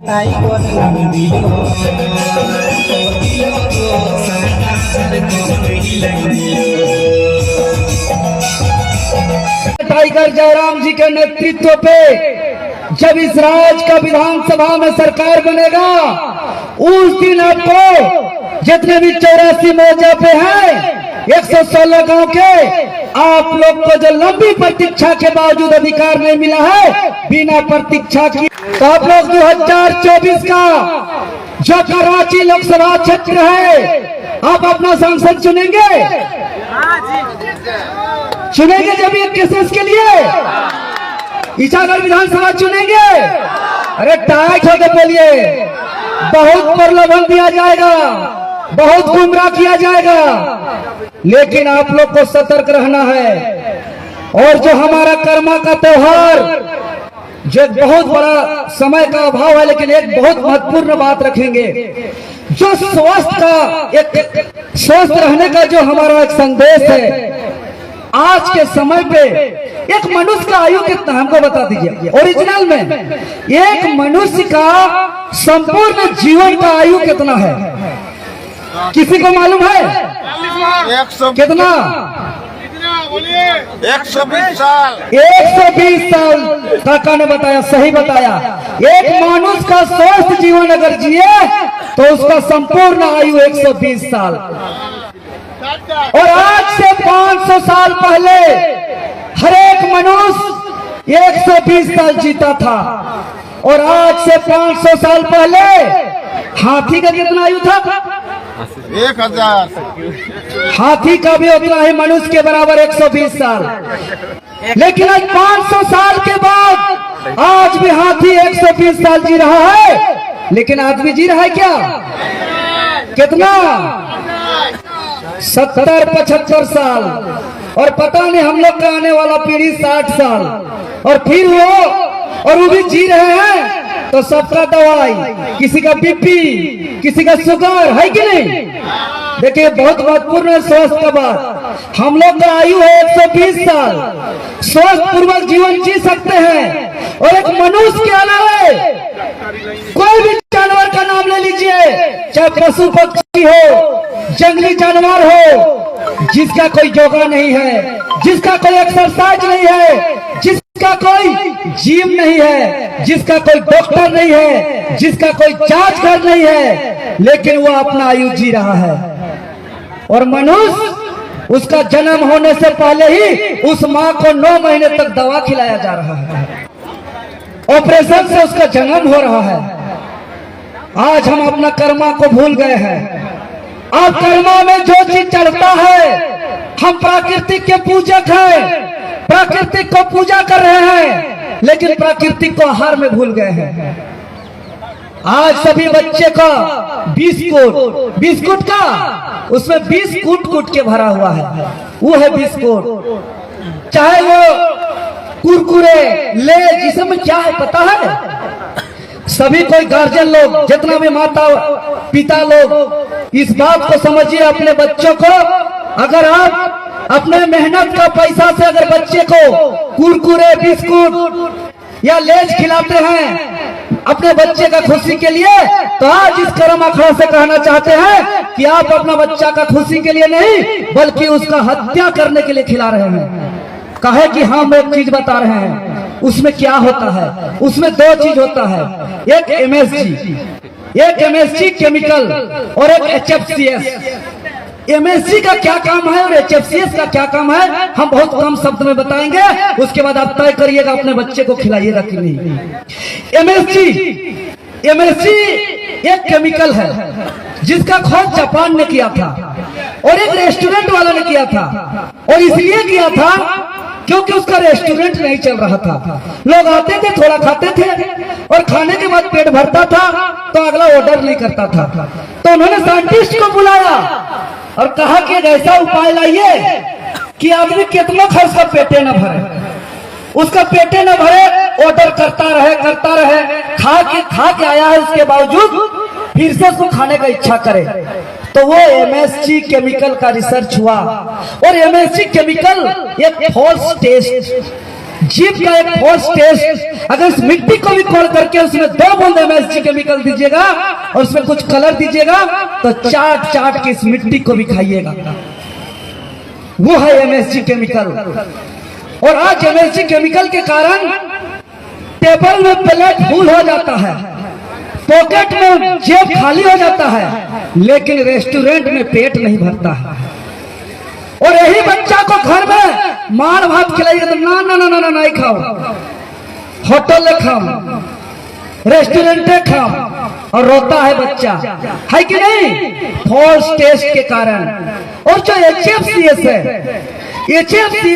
Tiger Jairam जी के नेतृत्व पे जब इस राज्य का विधानसभा में सरकार बनेगा, उस दिन आपको जितने भी 84 मोर्चा पे हैं 116 गांव के, आप लोग को जो लंबी प्रतीक्षा के बावजूद अधिकार नहीं मिला है बिना प्रतीक्षा की, तो आप लोग 2024 का जो कराची लोकसभा क्षेत्र है आप अपना सांसद चुनेंगे जब ये केसेस के लिए ईसागढ़ विधानसभा चुनेंगे। अरे टाइट होकर बोलिए, बहुत प्रलोभन दिया जाएगा, बहुत गुमराह किया जाएगा, लेकिन आप लोग को सतर्क रहना है। और जो हमारा कर्मा का त्योहार, जो बहुत बड़ा समय का अभाव है, लेकिन एक बहुत महत्वपूर्ण बात रखेंगे, जो स्वस्थ रहने का जो हमारा एक संदेश है। आज के समय पे एक मनुष्य का आयु कितना हमको बता दीजिए ओरिजिनल में, एक मनुष्य का संपूर्ण जीवन का आयु कितना है, किसी को मालूम है? 100 कितना? 120 साल। 120 साल काका ने बताया, सही बताया। एक मनुष्य का स्वस्थ जीवन अगर जिए तो उसका संपूर्ण आयु 120 साल। और आज से 500 साल पहले हर एक मनुष्य 120 साल जीता था, और आज से 500 साल पहले हाथी का कितना आयु था? 1000। हाथी का भी उतना ही मनुष्य के बराबर 120 साल। लेकिन आज 500 साल के बाद आज भी हाथी 120 साल जी रहा है, लेकिन आदमी जी रहा है क्या? कितना? 70-75 साल। और पता नहीं हम लोग का आने वाला पीढ़ी 60 साल, और फिर वो भी जी रहे हैं। तो सबका दवाई, किसी का बीपी, किसी का शुगर है कि नहीं? देखिए बहुत महत्वपूर्ण है स्वास्थ्य का बात। हम लोग का आयु है 120 साल, स्वस्थ पूर्वक जीवन जी सकते हैं। और एक मनुष्य के अलावा कोई भी जानवर का नाम ले लीजिए, चाहे पशु पक्षी हो, जंगली जानवर हो, जिसका कोई योगा नहीं है, जिसका कोई एक्सरसाइज नहीं है, जिसका कोई जिम नहीं है, जिसका कोई डॉक्टर नहीं है, जिसका कोई जांच घर नहीं है, लेकिन वो अपना आयु जी रहा है। और मनुष्य उसका जन्म होने से पहले ही उस माँ को 9 महीने तक दवा खिलाया जा रहा है, ऑपरेशन से उसका जन्म हो रहा है। आज हम अपना कर्मा को भूल गए हैं। अब कर्मा में जो चीज चढ़ता है, हम प्राकृतिक के पूजक हैं, प्राकृतिक को पूजा कर रहे हैं, लेकिन प्राकृतिक को आहार में भूल गए हैं। आज सभी बच्चे का बिस्कुट का उसमें 20 कूट के भरा हुआ है, वो है बिस्कुट। चाहे वो कुरकुरे ले, जिसमें क्या है पता है? सभी कोई गार्जियन लोग, जितना भी माता पिता लोग, इस बात को समझिए अपने बच्चों को। अगर आप अपने मेहनत का पैसा से अगर बच्चे को कुरकुरे, बिस्कुट या लेज खिलाते हैं अपने बच्चे का खुशी के लिए, तो आज इस कर्म अखड़ा से कहना चाहते हैं कि आप अपना बच्चा का खुशी के लिए नहीं, बल्कि उसका हत्या करने के लिए खिला रहे हैं। कहे कि हम एक चीज बता रहे हैं, उसमें क्या होता है? उसमें 2 चीज होता है, एक MSG केमिकल और एक HFCS। MSG का क्या काम है और HFCS का क्या काम है, हम बहुत कम शब्द में बताएंगे, उसके बाद आप तय करिएगा अपने बच्चे को खिलाइएगा कि नहीं। MSG एक केमिकल है जिसका खोज जापान ने किया था और एक रेस्टोरेंट वाला ने किया था, और इसलिए किया था क्योंकि उसका रेस्टोरेंट नहीं चल रहा था। लोग आते थे, थोड़ा खाते थे, और खाने के बाद पेट भरता था तो अगला ऑर्डर नहीं करता था। तो उन्होंने साइंटिस्ट को बुलाया और कहा कि ऐसा उपाय लाइए कि आदमी कितना खर्च का पेटे न भरे, उसका पेटे न भरे, ऑर्डर करता रहे, खा के आया है, उसके बावजूद फिर से उसको खाने का इच्छा करे। तो वो MSG केमिकल का रिसर्च हुआ, और MSG केमिकल एक फॉल्स टेस्ट जीभ का एक फॉल्स टेस्ट, अगर इस मिट्टी को भी खोल करके उसमें 2 बूंद MSG केमिकल दीजिएगा और उसमें कुछ कलर दीजिएगा तो चाट चाट के इस मिट्टी को भी खाइएगा। वो है MSG केमिकल। और आज MSG केमिकल के कारण टेबल में प्लेट फुल हो जाता है, पॉकेट में जेब खाली हो जाता है, लेकिन रेस्टोरेंट में पेट नहीं भरता है। और यही बच्चा को घर में मार भात खिलाइए तो ना ना ना ना ना नहीं खाओ, होटल खाओ, रेस्टोरेंट खाओ, और रोता है बच्चा, है कि नहीं? फॉल्स टेस्ट के कारण। और जो HFCS है, HFCS